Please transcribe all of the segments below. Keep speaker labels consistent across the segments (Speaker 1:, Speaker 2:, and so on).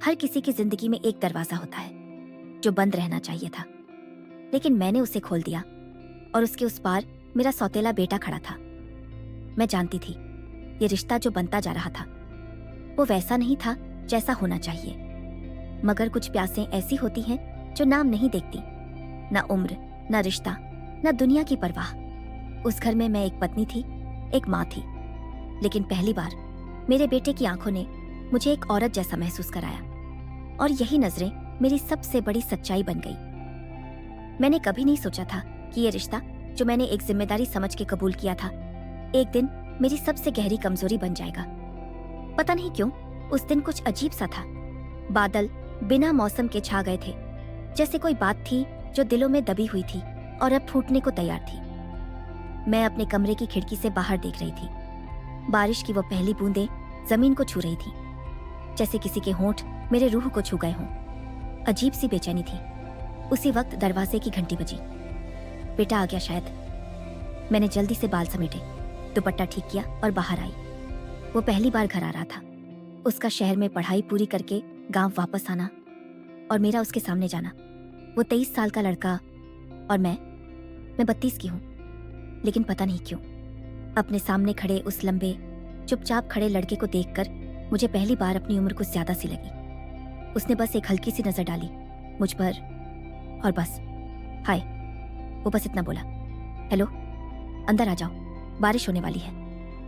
Speaker 1: हर किसी की जिंदगी में एक दरवाजा होता है जो बंद रहना चाहिए था, लेकिन मैंने उसे खोल दिया और उसके उस पार मेरा सौतेला बेटा खड़ा था। मैं जानती थी ये रिश्ता जो बनता जा रहा था वो वैसा नहीं था जैसा होना चाहिए, मगर कुछ प्यासें ऐसी होती हैं जो नाम नहीं देखती, ना उम्र, ना रिश्ता, ना दुनिया की परवाह। उस घर में मैं एक पत्नी थी, एक माँ थी, लेकिन पहली बार मेरे बेटे की आंखों ने मुझे एक औरत जैसा महसूस कराया और यही नजरें मेरी सबसे बड़ी सच्चाई बन गई। मैंने कभी नहीं सोचा था कि ये रिश्ता जो मैंने एक जिम्मेदारी समझ के कबूल किया था एक दिन मेरी सबसे गहरी कमजोरी बन जाएगा। पता नहीं क्यों उस दिन कुछ अजीब सा था। बादल बिना मौसम के छा गए थे, जैसे कोई बात थी जो दिलों में दबी हुई थी और अब फूटने को तैयार थी। मैं अपने कमरे की खिड़की से बाहर देख रही थी। बारिश की वो पहली बूंदें जमीन को छू रही थी, जैसे किसी के होंठ मेरे रूह को छू गए हों। अजीब सी बेचैनी थी। उसी वक्त दरवाजे की घंटी बजी। बेटा आ गया शायद। मैंने जल्दी से बाल समेटे, दुपट्टा ठीक किया और बाहर आई। वो पहली बार घर आ रहा था। उसका शहर में पढ़ाई पूरी करके गांव वापस आना और मेरा उसके सामने जाना। वो 23 साल का लड़का और मैं 32 की हूँ, लेकिन पता नहीं क्यों अपने सामने खड़े उस लंबे चुपचाप खड़े लड़के को देखकर मुझे पहली बार अपनी उम्र कुछ ज्यादा सी लगी। उसने बस एक हल्की सी नजर डाली मुझ पर और बस हाय, वो बस इतना बोला। हेलो, अंदर आ जाओ, बारिश होने वाली है,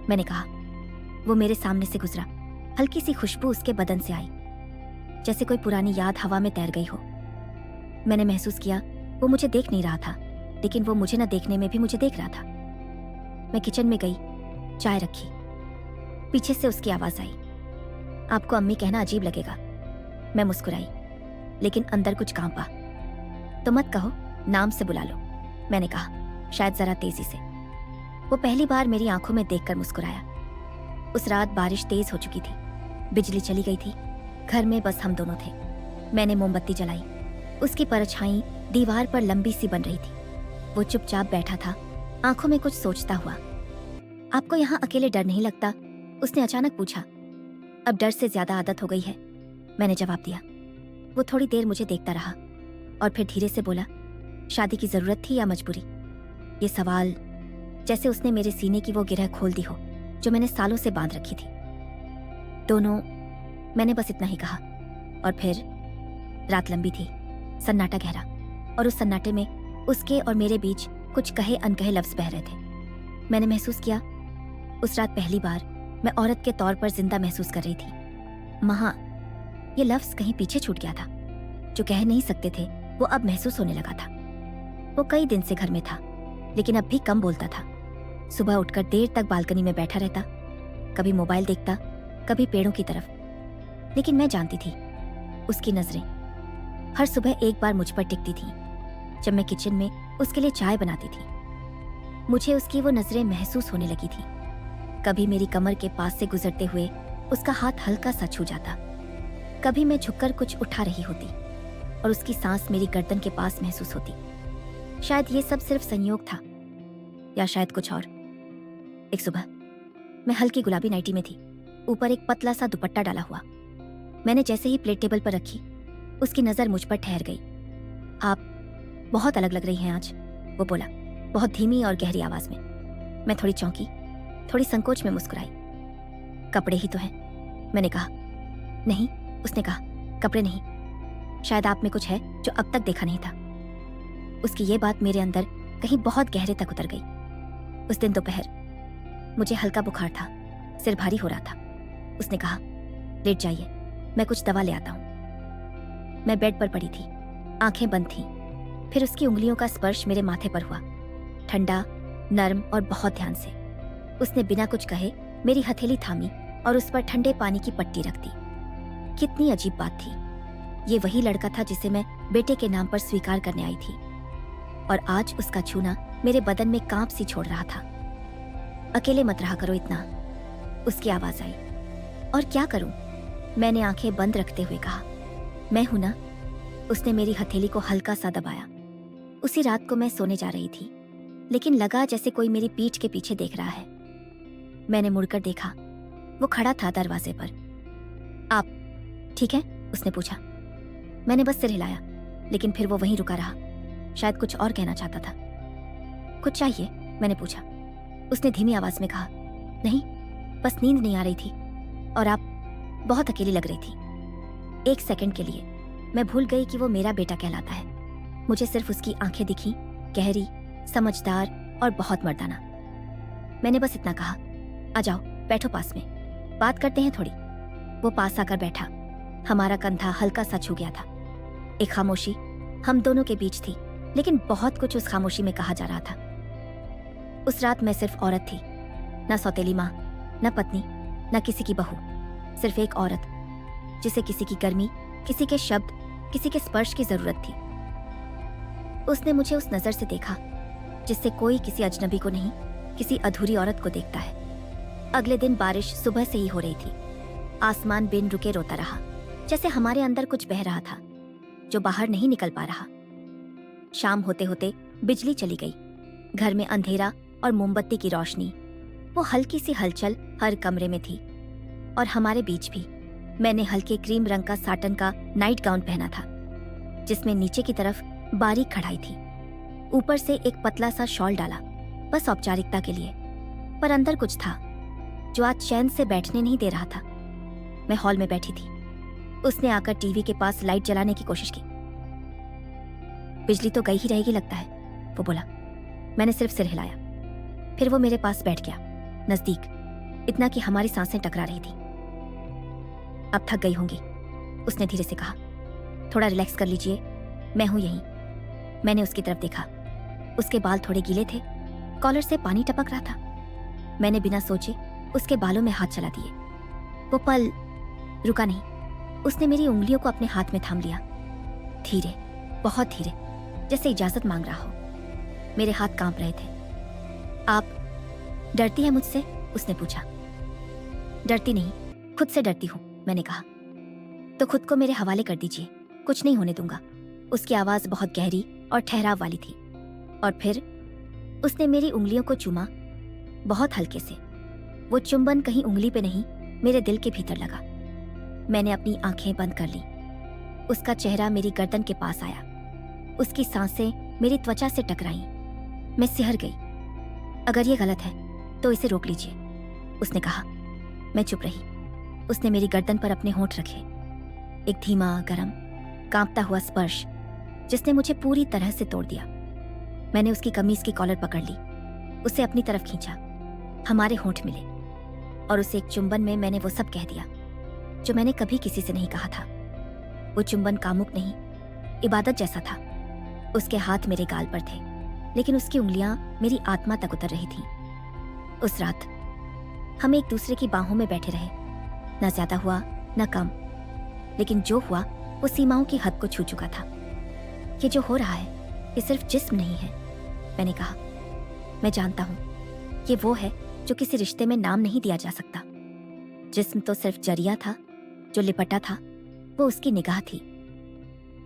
Speaker 1: मैंने कहा। वो मेरे सामने से गुजरा। हल्की सी खुशबू उसके बदन से आई, जैसे कोई पुरानी याद हवा में तैर गई हो। मैंने महसूस किया वो मुझे देख नहीं रहा था, लेकिन वो मुझे न देखने में भी मुझे देख रहा था। मैं किचन में गई, चाय रखी। पीछे से उसकी आवाज आई, आपको अम्मी कहना अजीब लगेगा। मैं मुस्कुराई, लेकिन अंदर कुछ कांपा। तो मत कहो, नाम से बुला लो, मैंने कहा, शायद जरा तेजी से। वो पहली बार मेरी आंखों में देखकर मुस्कुराया। उस रात बारिश तेज हो चुकी थी, बिजली चली गई थी। घर में बस हम दोनों थे। मैंने मोमबत्ती जलाई। उसकी परछाई दीवार पर लंबी सी बन रही थी। वो चुपचाप बैठा था, आंखों में कुछ सोचता हुआ। आपको यहाँ अकेले डर नहीं लगता? उसने अचानक पूछा। अब डर से ज्यादा आदत हो गई है, मैंने जवाब दिया। वो थोड़ी देर मुझे देखता रहा और फिर धीरे से बोला, शादी की जरूरत थी या मजबूरी? ये सवाल जैसे उसने मेरे सीने की वो गिरह खोल दी हो जो मैंने सालों से बांध रखी थी। दोनों, मैंने बस इतना ही कहा। और फिर रात लंबी थी, सन्नाटा गहरा, और उस सन्नाटे में उसके और मेरे बीच कुछ कहे अनकहे लफ्ज बह रहे थे। मैंने महसूस किया उस रात पहली बार मैं औरत के तौर पर जिंदा महसूस कर रही थी। महा, ये लफ्ज कहीं पीछे छूट गया था। जो कह नहीं सकते थे वो अब महसूस होने लगा था। वो कई दिन से घर में था, लेकिन अब भी कम बोलता था। सुबह उठकर देर तक बालकनी में बैठा रहता, कभी मोबाइल देखता, कभी पेड़ों की तरफ। लेकिन मैं जानती थी उसकी नजरें हर सुबह एक बार मुझ पर टिकती थी जब मैं किचन में उसके लिए चाय बनाती थी। मुझे उसकी वो नजरें महसूस होने लगी थी। कभी मेरी कमर के पास से गुजरते हुए उसका हाथ हल्का सा छू जाता, कभी मैं झुककर कुछ उठा रही होती और उसकी सांस मेरी गर्दन के पास महसूस होती। शायद ये सब सिर्फ संयोग था, या शायद कुछ और। एक सुबह मैं हल्की गुलाबी नाइटी में थी, ऊपर एक पतला सा दुपट्टा डाला हुआ। मैंने जैसे ही प्लेट टेबल पर रखी, उसकी नजर मुझ पर ठहर गई। आप बहुत अलग लग रही हैं आज, वो बोला, बहुत धीमी और गहरी आवाज में। मैं थोड़ी चौंकी, थोड़ी संकोच में मुस्कुराई। कपड़े ही तो हैं, मैंने कहा। नहीं, उसने कहा, कपड़े नहीं, शायद आप में कुछ है जो अब तक देखा नहीं था। उसकी ये बात मेरे अंदर कहीं बहुत गहरे तक उतर गई। उस दिन दोपहर मुझे हल्का बुखार था, सिर भारी हो रहा था। उसने कहा, लेट जाइए, मैं कुछ दवा ले आता हूं। मैं बेड पर पड़ी थी, आंखें बंद थीं। फिर उसकी उंगलियों का स्पर्श मेरे माथे पर हुआ, ठंडा, नर्म और बहुत ध्यान से। उसने बिना कुछ कहे मेरी हथेली थामी और उस पर ठंडे पानी की पट्टी रख दी। कितनी अजीब बात थी। ये वही लड़का था जिसे मैं बेटे के नाम पर स्वीकार करने आई थी, और आज उसका छूना मेरे बदन में कांप सी छोड़ रहा था। अकेले मत रहा करो इतना, उसकी आवाज आई। और क्या करूं? मैंने आंखें बंद रखते हुए कहा। मैं हूं ना? उसने मेरी हथेली को हल्का सा दबाया। उसी रात को मैं सोने जा रही थी, लेकिन लगा जैसे कोई मेरी पीठ के पीछे देख रहा है। मैंने मुड़कर देखा, वो खड़ा था दरवाजे पर। आप ठीक है? उसने पूछा। मैंने बस सिर हिलाया, लेकिन फिर वो वहीं रुका रहा। शायद कुछ और कहना चाहता था। कुछ चाहिए? मैंने पूछा। उसने धीमी आवाज में कहा, नहीं, बस नींद नहीं आ रही थी और आप बहुत अकेली लग रही थी। एक सेकंड के लिए मैं भूल गई कि वो मेरा बेटा कहलाता है। मुझे सिर्फ उसकी आंखें दिखी, गहरी, समझदार और बहुत मर्दाना। मैंने बस इतना कहा, आ जाओ, बैठो पास में, बात करते हैं थोड़ी। वो पास आकर बैठा। हमारा कंधा हल्का सा छू गया था। एक खामोशी हम दोनों के बीच थी, लेकिन बहुत कुछ उस खामोशी में कहा जा रहा था। उस रात मैं सिर्फ औरत थी, ना सौतेली माँ, ना पत्नी, ना किसी की बहू, सिर्फ एक औरत जिसे किसी की गर्मी, किसी के शब्द, किसी के स्पर्श की जरूरत थी। उसने मुझे उस नजर से देखा जिससे कोई किसी अजनबी को नहीं, किसी अधूरी औरत को देखता है। अगले दिन बारिश सुबह से ही हो रही थी। आसमान बिन रुके रोता रहा, जैसे हमारे अंदर कुछ बह रहा था जो बाहर नहीं निकल पा रहा। शाम होते होते बिजली चली गई। घर में अंधेरा और मोमबत्ती की रोशनी, वो हल्की सी हलचल हर कमरे में थी। और हमारे बीच भी। मैंने हल्के क्रीम रंग का साटन का नाइट गाउन पहना था, जिसमें नीचे की तरफ बारीक कढ़ाई थी। ऊपर से एक पतला सा शॉल डाला, बस औपचारिकता के लिए। पर अंदर कुछ था जो आज चैन से बैठने नहीं दे रहा था। मैं हॉल में बैठी थी। उसने आकर टीवी के पास लाइट जलाने की कोशिश की। बिजली तो गई ही रहेगी लगता है, वो बोला। मैंने सिर्फ सिर हिलाया। फिर वो मेरे पास बैठ गया, नजदीक, इतना कि हमारी सांसें टकरा रही थी। अब थक गई होंगी, उसने धीरे से कहा। थोड़ा रिलैक्स कर लीजिए, मैं हूं यहीं। मैंने उसकी तरफ देखा। उसके बाल थोड़े गीले थे, कॉलर से पानी टपक रहा था। मैंने बिना सोचे उसके बालों में हाथ चला दिए। वो पल रुका नहीं। उसने मेरी उंगलियों को अपने हाथ में थाम लिया, धीरे, बहुत धीरे, जैसे इजाजत मांग रहा हो। मेरे हाथ कांप रहे थे। आप डरती हैं मुझसे? उसने पूछा। डरती नहीं, खुद से डरती हूं, मैंने कहा। तो खुद को मेरे हवाले कर दीजिए, कुछ नहीं होने दूंगा। उसकी आवाज बहुत गहरी और ठहराव वाली थी। और फिर उसने मेरी उंगलियों को चूमा, बहुत हल्के से। वो चुंबन कहीं उंगली पे नहीं, मेरे दिल के भीतर लगा। मैंने अपनी आंखें बंद कर ली। उसका चेहरा मेरी गर्दन के पास आया। उसकी सांसें मेरी त्वचा से टकराईं। मैं सिहर गई। अगर ये गलत है तो इसे रोक लीजिए, उसने कहा। मैं चुप रही। उसने मेरी गर्दन पर अपने होंठ रखे। एक धीमा, गरम, कांपता हुआ स्पर्श जिसने मुझे पूरी तरह से तोड़ दिया। मैंने उसकी कमीज की कॉलर पकड़ ली, उसे अपनी तरफ खींचा। हमारे होंठ मिले और उसे एक चुंबन में मैंने वो सब कह दिया जो मैंने कभी किसी से नहीं कहा था। वो चुंबन कामुक नहीं, इबादत जैसा था। उसके हाथ मेरे गाल पर थे, लेकिन उसकी उंगलियां मेरी आत्मा तक उतर रही थीं। उस रात हम एक दूसरे की बाहों में बैठे रहे। न ज्यादा हुआ न कम, लेकिन जो हुआ वो सीमाओं की हद को छू चुका था। ये जो हो रहा है ये सिर्फ जिस्म नहीं है, मैंने कहा। मैं जानता हूं ये वो है जो किसी रिश्ते में नाम नहीं दिया जा सकता। जिस्म तो सिर्फ जरिया था, जो लिपटा था वो उसकी निगाह थी।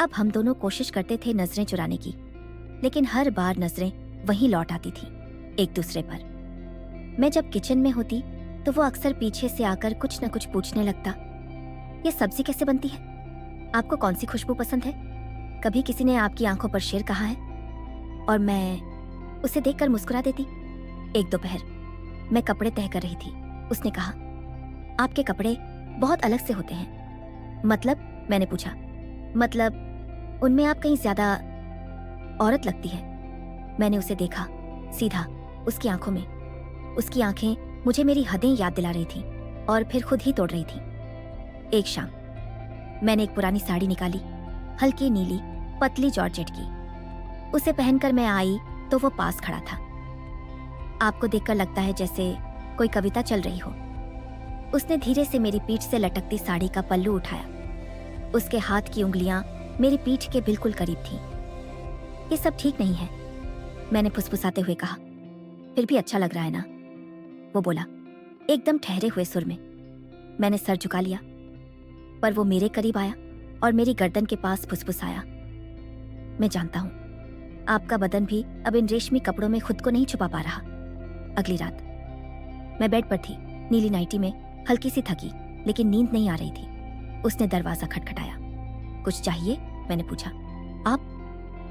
Speaker 1: अब हम दोनों कोशिश करते थे नजरें चुराने की, लेकिन हर बार नजरें वहीं लौट आती थी, एक दूसरे पर। मैं जब किचन में होती तो वो अक्सर पीछे से आकर कुछ न कुछ पूछने लगता। ये सब्जी कैसे बनती है? आपको कौन सी खुशबू पसंद है? कभी किसी ने आपकी आंखों पर शेर कहा है? और मैं उसे देखकर मुस्कुरा देती। एक दोपहर मैं कपड़े तह कर रही थी। उसने कहा, आपके कपड़े बहुत अलग से होते हैं। मतलब? मैंने पूछा। मतलब उनमें आप कहीं ज्यादा औरत लगती है। मैंने उसे देखा, सीधा, उसकी आंखों में। उसकी आंखें मुझे मेरी हदें याद दिला रही थीं और फिर खुद ही तोड़ रही थीं। एक शाम मैंने एक पुरानी साड़ी निकाली, हल्की नीली, पतली जॉर्जेट की। उसे पहनकर मैं आई तो वो पास खड़ा था। आपको देखकर लगता है जैसे कोई कविता चल रही हो। उसने धीरे से मेरी पीठ से लटकती साड़ी का पल्लू उठाया। उसके हाथ की उंगलियां मेरी पीठ के बिल्कुल करीब थीं। ये सब ठीक नहीं है, मैंने फुसफुसाते हुए कहा। फिर भी अच्छा लग रहा है ना? वो बोला, एकदम ठहरे हुए सुर में। मैंने सर झुका लिया, पर वो मेरे करीब आया और मेरी गर्दन के पास फुसफुसाया। मैं जानता हूं आपका बदन भी अब इन रेशमी कपड़ों में खुद को नहीं छुपा पा रहा। अगली रात मैं बेड पर थी, नीली नाइटी में, हल्की सी थकी, लेकिन नींद नहीं आ रही थी। उसने दरवाजा खटखटाया। कुछ चाहिए? मैंने पूछा। आप?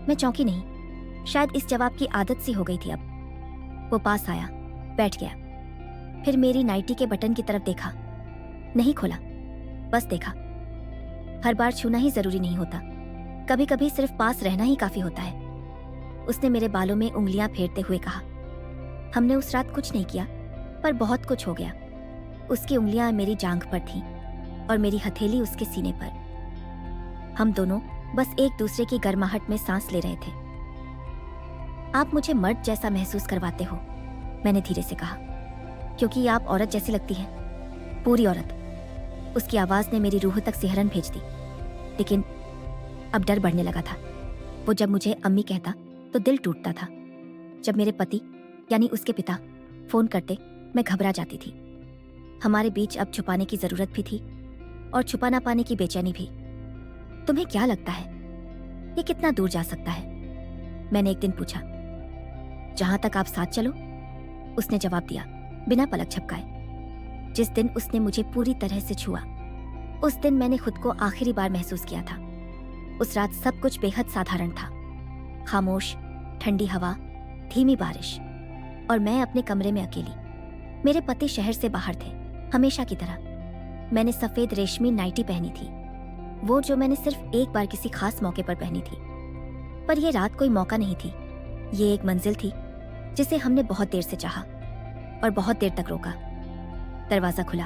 Speaker 1: मैं चौंकी नहीं, शायद इस जवाब की आदत सी हो गई थी अब। वो पास आया, बैठ गया, फिर मेरी नाइटी के बटन की तरफ देखा। नहीं खोला, बस देखा। हर बार छूना ही जरूरी नहीं होता, कभी कभी सिर्फ पास रहना ही काफी होता है। उसने मेरे बालों में उंगलियां फेरते हुए कहा, हमने उस रात कुछ नहीं किया, पर बहुत कुछ हो गया। उसकी उंगलियां मेरी जांघ पर थीं और मेरी हथेली उसके सीने पर। हम दोनों बस एक दूसरे की गर्माहट में सांस ले रहे थे। आप मुझे मर्द जैसा महसूस करवाते हो, मैंने धीरे से कहा, क्योंकि आप औरत जैसी लगती हैं, पूरी औरत। उसकी आवाज ने मेरी रूह तक सिहरन भेज दी, लेकिन अब डर बढ़ने लगा था। वो जब मुझे अम्मी कहता तो दिल टूटता था। जब मेरे पति यानी उसके पिता फोन करते, मैं घबरा जाती थी। हमारे बीच अब छुपाने की जरूरत भी थी और छुपा ना पाने की बेचैनी भी। तुम्हें क्या लगता है ये कितना दूर जा सकता है? मैंने एक दिन पूछा। जहां तक आप साथ चलो, उसने जवाब दिया बिना पलक झपकाए। जिस दिन उसने मुझे पूरी तरह से छुआ, उस दिन मैंने खुद को आखिरी बार महसूस किया था। उस रात सब कुछ बेहद साधारण था। खामोश, ठंडी हवा, धीमी बारिश और मैं अपने कमरे में अकेली। मेरे पति शहर से बाहर थे, हमेशा की तरह। मैंने सफेद रेशमी नाइटी पहनी थी, वो जो मैंने सिर्फ एक बार किसी खास मौके पर पहनी थी। पर यह रात कोई मौका नहीं थी, ये एक मंजिल थी जिसे हमने बहुत देर से चाहा और बहुत देर तक रोका। दरवाजा खुला,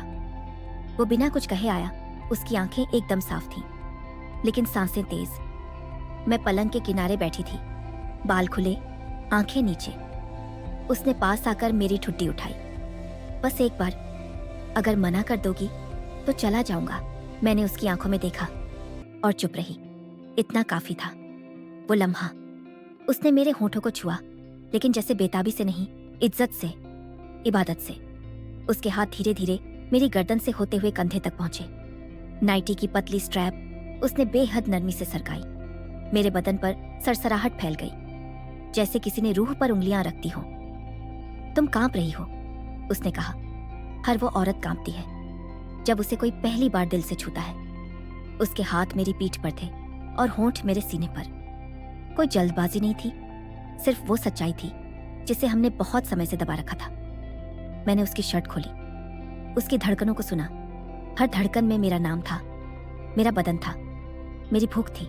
Speaker 1: वो बिना कुछ कहे आया। उसकी आंखें एकदम साफ थीं, लेकिन सांसें तेज। मैं पलंग के किनारे बैठी थी, बाल खुले, आंखें नीचे। उसने पास आकर मेरी ठुड्डी उठाई। बस एक बार, अगर मना कर दोगी तो चला जाऊंगा। मैंने उसकी आंखों में देखा और चुप रही। इतना काफी था। वो लम्हा, उसने मेरे होठों को छुआ, लेकिन जैसे बेताबी से नहीं, इज्जत से, इबादत से। उसके हाथ धीरे धीरे मेरी गर्दन से होते हुए कंधे तक पहुंचे। नाइटी की पतली स्ट्रैप उसने बेहद नरमी से सरकाई। मेरे बदन पर सरसराहट फैल गई, जैसे किसी ने रूह पर उंगलियां रखती हो। तुम कांप रही हो, उसने कहा। हर वो औरत कांपती है जब उसे कोई पहली बार दिल से छूता है। उसके हाथ मेरी पीठ पर थे और होंठ मेरे सीने पर। कोई जल्दबाजी नहीं थी, सिर्फ वो सच्चाई थी जिसे हमने बहुत समय से दबा रखा था। मैंने उसकी शर्ट खोली, उसकी धड़कनों को सुना। हर धड़कन में मेरा नाम था, मेरा बदन था, मेरी भूख थी।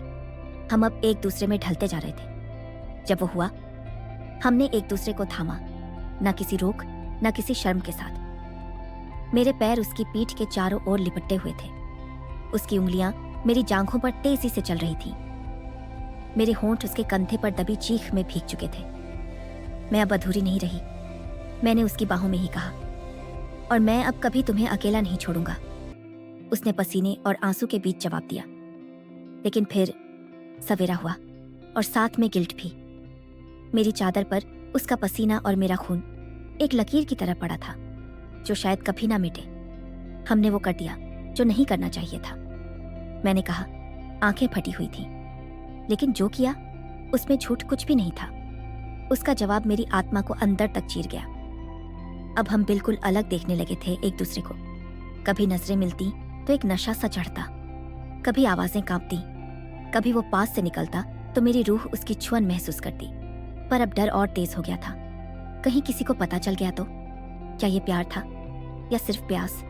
Speaker 1: हम अब एक दूसरे में ढलते जा रहे थे। जब वो हुआ, हमने एक दूसरे को थामा, ना किसी रोक, ना किसी शर्म के साथ। मेरे पैर उसकी पीठ के चारों ओर लिपटे हुए थे। उसकी उंगलियां मेरी जांघों पर तेजी से चल रही थीं। मेरे होंठ उसके कंधे पर दबी चीख में भीग चुके थे। मैं अब अधूरी नहीं रही, मैंने उसकी बाहों में ही कहा। और मैं अब कभी तुम्हें अकेला नहीं छोड़ूंगा, उसने पसीने और आंसू के बीच जवाब दिया। लेकिन फिर सवेरा हुआ और साथ में गिल्ट भी। मेरी चादर पर उसका पसीना और मेरा खून एक लकीर की तरह पड़ा था, जो शायद कभी ना मिटे। हमने वो कर दिया जो नहीं करना चाहिए था, मैंने कहा। आंखें फटी हुई थीं, लेकिन जो किया उसमें झूठ कुछ भी नहीं था। उसका जवाब मेरी आत्मा को अंदर तक चीर गया। अब हम बिल्कुल अलग देखने लगे थे एक दूसरे को। कभी नजरें मिलती तो एक नशा सा चढ़ता, कभी आवाजें कांपती, कभी वो पास से निकलता तो मेरी रूह उसकी छुअन महसूस करती। पर अब डर और तेज हो गया था। कहीं किसी को पता चल गया तो? क्या ये प्यार था या सिर्फ प्यास?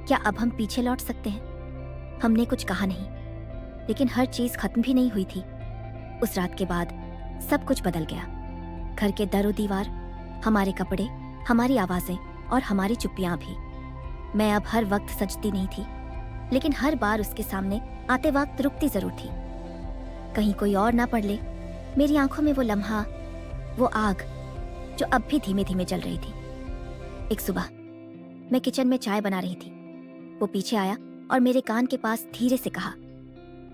Speaker 1: क्या अब हम पीछे लौट सकते हैं? हमने कुछ कहा नहीं, लेकिन हर चीज खत्म भी नहीं हुई थी। उस रात के बाद सब कुछ बदल गया। घर के दरो दीवार, हमारे कपड़े, हमारी आवाजें और हमारी चुप्पियां भी। मैं अब हर वक्त सजती नहीं थी, लेकिन हर बार उसके सामने आते वक्त रुकती जरूर थी। कहीं कोई और ना पढ़ ले। मेरी आंखों में वो लम्हा, वो आग जो अब भी धीमे धीमे जल रही थी। एक सुबह मैं किचन में चाय बना रही थी। वो पीछे आया और मेरे कान के पास धीरे से कहा,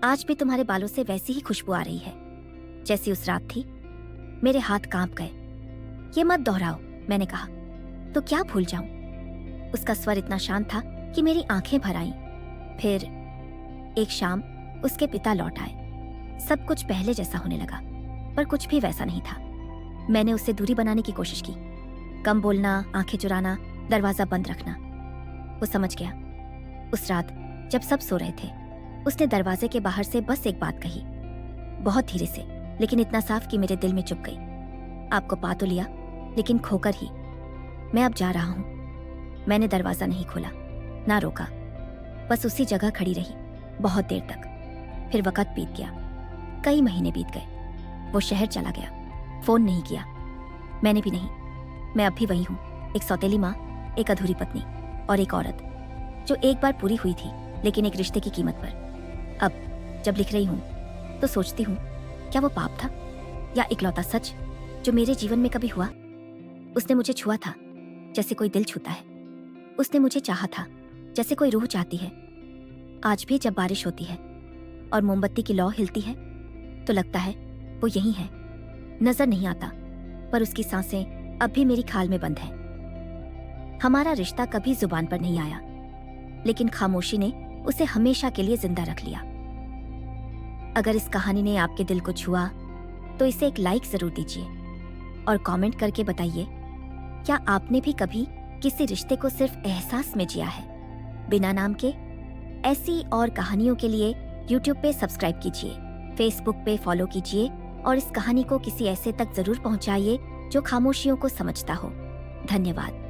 Speaker 1: आज भी तुम्हारे बालों से वैसी ही खुशबू आ रही है जैसी उस रात थी। मेरे हाथ कांप गए। ये मत दोहराओ, मैंने कहा। तो क्या भूल जाऊं? उसका स्वर इतना शांत था कि मेरी आंखें भर आईं। फिर एक शाम उसके पिता लौट आए। सब कुछ पहले जैसा होने लगा, पर कुछ भी वैसा नहीं था। मैंने उससे दूरी बनाने की कोशिश की, कम बोलना, आंखें चुराना, दरवाजा बंद रखना। वो समझ गया। उस रात जब सब सो रहे थे, उसने दरवाजे के बाहर से बस एक बात कही, बहुत धीरे से, लेकिन इतना साफ कि मेरे दिल में चुभ गई। आपको पा तो लिया, लेकिन खोकर ही। मैं अब जा रहा हूं। मैंने दरवाजा नहीं खोला, ना रोका, बस उसी जगह खड़ी रही बहुत देर तक। फिर वक्त बीत गया, कई महीने बीत गए। वो शहर चला गया, फोन नहीं किया, मैंने भी नहीं। मैं अब भी वही हूं, एक सौतेली माँ, एक अधूरी पत्नी और एक औरत जो एक बार पूरी हुई थी, लेकिन एक रिश्ते की कीमत पर। अब जब लिख रही हूं तो सोचती हूं, क्या वो पाप था या इकलौता सच जो मेरे जीवन में कभी हुआ। उसने मुझे छुआ था जैसे कोई दिल छूता है, उसने मुझे चाहा था जैसे कोई रूह चाहती है। आज भी जब बारिश होती है और मोमबत्ती की लौ हिलती है तो लगता है वो यही है। नजर नहीं आता, पर उसकी सांसें अब भी मेरी खाल में बंद है। हमारा रिश्ता कभी जुबान पर नहीं आया, लेकिन खामोशी ने उसे हमेशा के लिए जिंदा रख लिया। अगर इस कहानी ने आपके दिल को छुआ तो इसे एक लाइक जरूर दीजिए और कमेंट करके बताइए, क्या आपने भी कभी किसी रिश्ते को सिर्फ एहसास में जिया है, बिना नाम के। ऐसी और कहानियों के लिए YouTube पे सब्सक्राइब कीजिए, Facebook पे फॉलो कीजिए और इस कहानी को किसी ऐसे तक जरूर पहुंचाइए जो खामोशियों को समझता हो। धन्यवाद।